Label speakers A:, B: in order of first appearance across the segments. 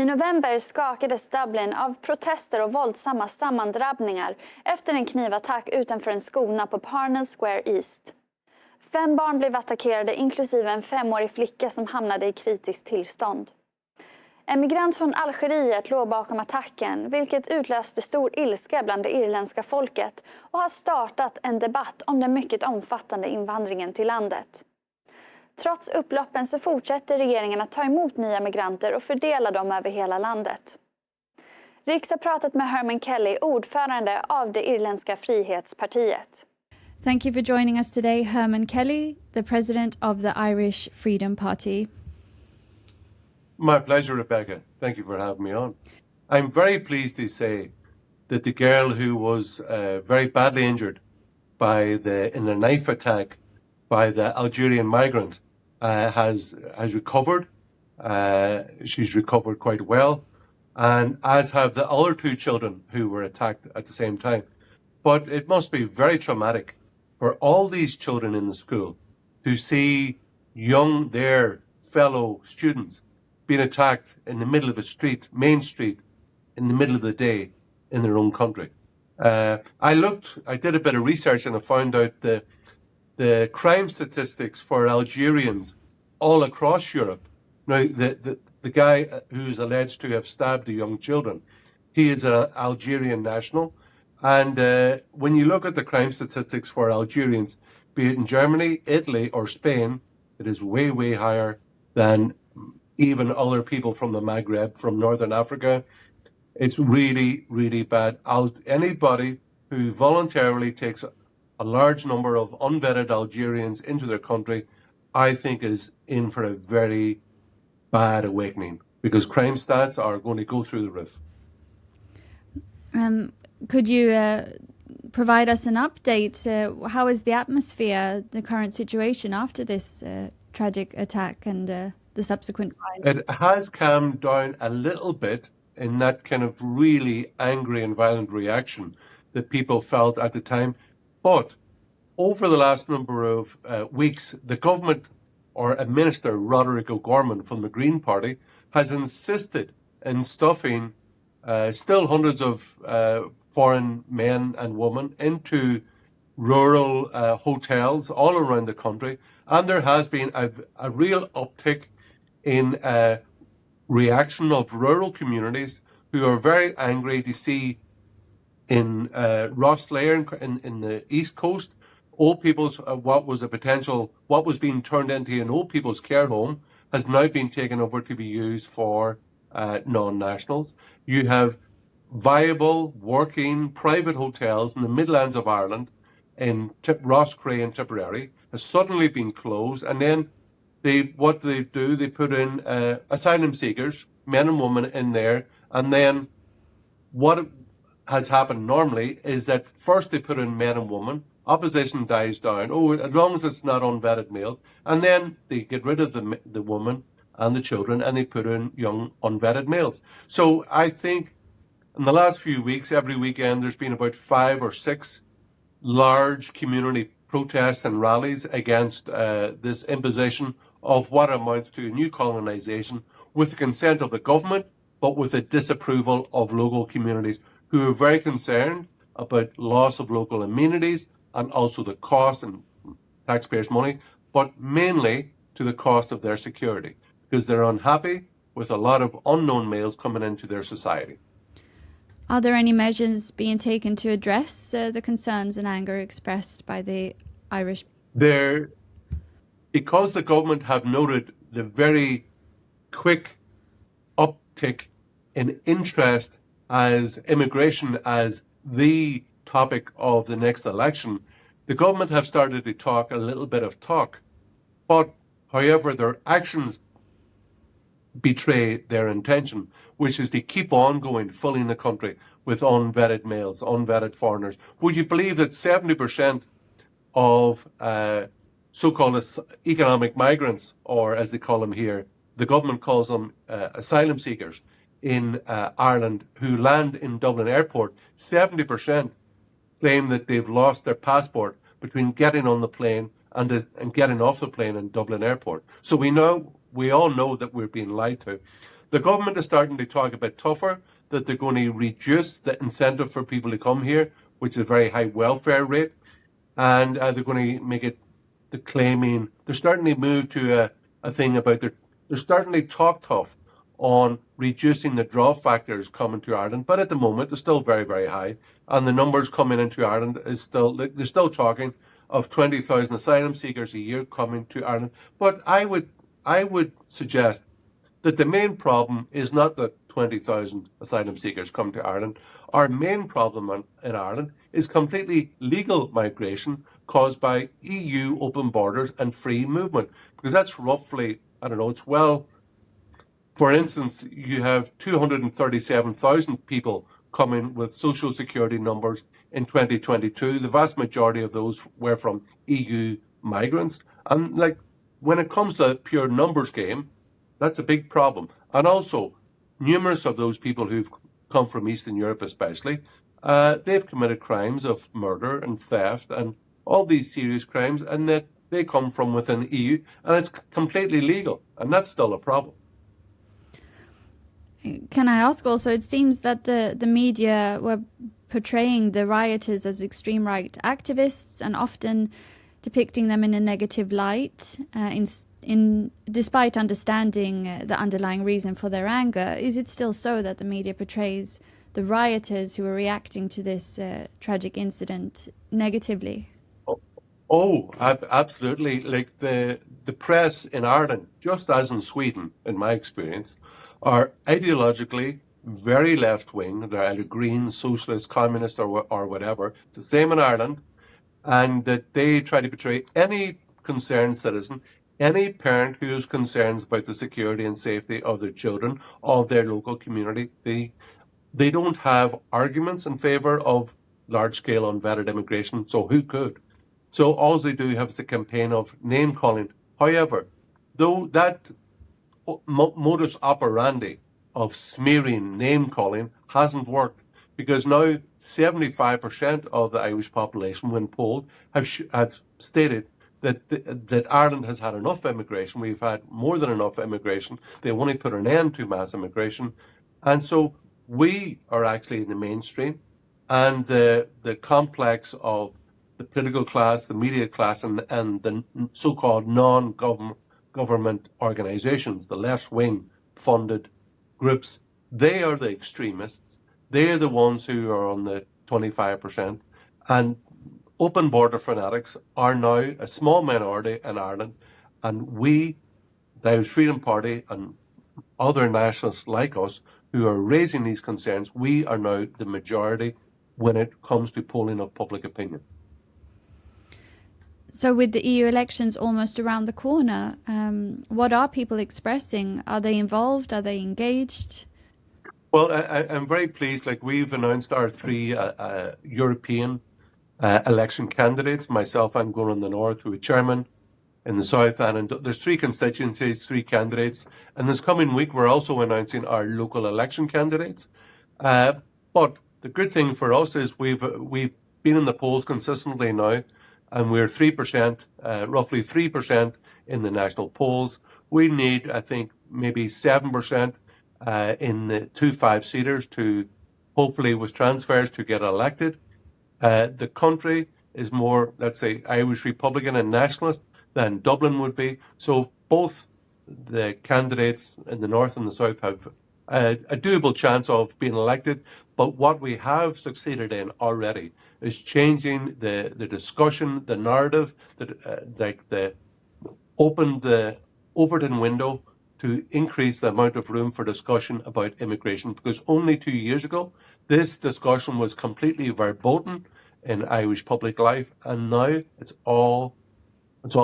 A: I november skakades Dublin av protester och våldsamma sammandrabbningar efter en knivattack utanför en skola på Parnell Square East. 5 barn blev attackerade, inklusive en 5-årig flicka som hamnade i kritiskt tillstånd. En migrant från Algeriet låg bakom attacken, vilket utlöste stor ilska bland det irländska folket och har startat en debatt om den mycket omfattande invandringen till landet. Trots upploppen så fortsätter regeringen att ta emot nya migranter och fördela dem över hela landet. Riks har pratat med Hermann Kelly, ordförande av det irländska frihetspartiet.
B: Thank you for joining us today, Hermann Kelly, the president of the Irish Freedom Party.
C: My pleasure, Rebecca. Thank you for having me on. I'm very pleased to say that the girl who was very badly injured in a knife attack by the Algerian migrant has recovered. She's recovered quite well, and as have the other 2 children who were attacked at the same time. But it must be very traumatic for all these children in the school to see their fellow students being attacked in the middle of a street, main street, in the middle of the day in their own country. I did a bit of research and I found out the crime statistics for Algerians all across Europe. Now, the guy who's alleged to have stabbed the young children, he is an Algerian national. And when you look at the crime statistics for Algerians, be it in Germany, Italy, or Spain, it is way, way higher than even other people from the Maghreb, from Northern Africa. It's really, really bad. Anybody who voluntarily takes a large number of unvetted Algerians into their country, I think is in for a very bad awakening, because crime stats are going to go through the roof.
B: Could you provide us an update? How is the atmosphere, the current situation after this tragic attack and the subsequent crime?
C: It has calmed down a little bit in that kind of really angry and violent reaction that people felt at the time. But over the last number of weeks, the government, or a minister, Roderick O'Gorman from the Green Party, has insisted in stuffing still hundreds of foreign men and women into rural hotels all around the country. And there has been a real uptick in reaction of rural communities who are very angry to see in Rosslare in the East Coast, old people's, what was being turned into an old people's care home has now been taken over to be used for non-nationals. You have viable, working, private hotels in the Midlands of Ireland, in Rosscray and Tipperary, has suddenly been closed, and then they put in asylum seekers, men and women in there, and then what has happened normally is that first they put in men and women, opposition dies down, as long as it's not unvetted males, and then they get rid of the woman and the children and they put in young unvetted males. So I think in the last few weeks, every weekend, there's been about 5 or 6 large community protests and rallies against this imposition of what amounts to a new colonisation with the consent of the government, but with the disapproval of local communities who are very concerned about loss of local amenities and also the cost and taxpayers' money, but mainly to the cost of their security, because they're unhappy with a lot of unknown males coming into their society.
B: Are there any measures being taken to address the concerns and anger expressed by the Irish?
C: Because the government have noted the very quick uptick in interest as immigration as the topic of the next election, the government have started to talk a little bit of talk. But, however, their actions betray their intention, which is to keep on going, filling the country with unvetted males, unvetted foreigners. Would you believe that 70% of so-called economic migrants, or as they call them here, the government calls them asylum seekers in Ireland, who land in Dublin Airport, 70% claim that they've lost their passport between getting on the plane and getting off the plane in Dublin Airport. So we all know that we're being lied to. The government is starting to talk a bit tougher, that they're going to reduce the incentive for people to come here, which is a very high welfare rate, and they're going to make it the claiming. They're starting to move to a thing about they're starting to talk tough on reducing the draw factors coming to Ireland, but at the moment they're still very, very high, and the numbers coming into Ireland is still, they're still talking of 20,000 asylum seekers a year coming to Ireland. But I would suggest that the main problem is not that 20,000 asylum seekers come to Ireland. Our main problem in Ireland is completely legal migration caused by EU open borders and free movement, because that's roughly, I don't know, it's well, for instance, you have 237,000 people coming with social security numbers in 2022. The vast majority of those were from EU migrants. And like, when it comes to a pure numbers game, that's a big problem. And also, numerous of those people who've come from Eastern Europe especially, they've committed crimes of murder and theft and all these serious crimes, and that they come from within the EU, and it's completely legal, and that's still a problem.
B: Can I ask also, it seems that the media were portraying the rioters as extreme right activists and often depicting them in a negative light, despite understanding the underlying reason for their anger. Is it still so that the media portrays the rioters who are reacting to this tragic incident negatively?
C: Oh, absolutely. Like the press in Ireland, just as in Sweden, in my experience, are ideologically very left-wing. They're either green, socialist, communist, or whatever. It's the same in Ireland. And that they try to portray any concerned citizen, any parent who has concerns about the security and safety of their children, of their local community. They don't have arguments in favour of large-scale unvetted immigration, so who could? So all they do have is a campaign of name-calling. However, though that modus operandi of smearing, name-calling hasn't worked, because now 75% of the Irish population, when polled, have stated that Ireland has had enough immigration. We've had more than enough immigration. They want to put an end to mass immigration. And so we are actually in the mainstream, and the complex of the political class, the media class, and the so-called non-government organizations, the left-wing funded groups, they are the extremists. They're the ones who are on the 25%. And open border fanatics are now a small minority in Ireland. And we, the Irish Freedom Party and other nationalists like us who are raising these concerns, we are now the majority when it comes to polling of public opinion.
B: So with the EU elections almost around the corner, what are people expressing? Are they involved? Are they engaged?
C: Well, I'm very pleased. Like, we've announced our three European election candidates. Myself, I'm going in the north with a chairman. In the south, and there's three constituencies, three candidates. And this coming week, we're also announcing our local election candidates. But the good thing for us is we've been in the polls consistently now, and we're 3%, roughly 3% in the national polls. We need, I think, maybe 7% in the 2 5-seaters to, hopefully with transfers, to get elected. The country is more, let's say, Irish Republican and nationalist than Dublin would be. So both the candidates in the north and the south have a doable chance of being elected. But what we have succeeded in already is changing the discussion, the narrative, opened the Overton window to increase the amount of room for discussion about immigration. Because only 2 years ago, this discussion was completely verboten in Irish public life, and now it's all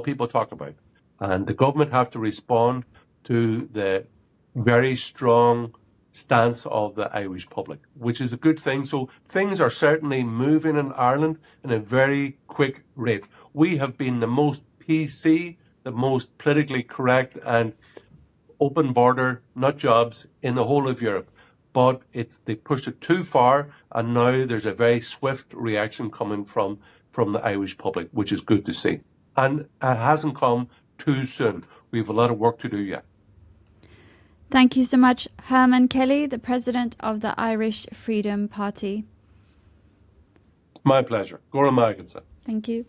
C: people talk about. And the government have to respond to the very strong stance of the Irish public, which is a good thing. So things are certainly moving in Ireland in a very quick rate. We have been the most PC, the most politically correct and open border nut jobs in the whole of Europe. But they pushed it too far, and now there's a very swift reaction coming from the Irish public, which is good to see. And it hasn't come too soon. We have a lot of work to do yet.
B: Thank you so much, Hermann Kelly, the president of the Irish Freedom Party.
C: My pleasure. Gora Magadsa.
B: Thank you.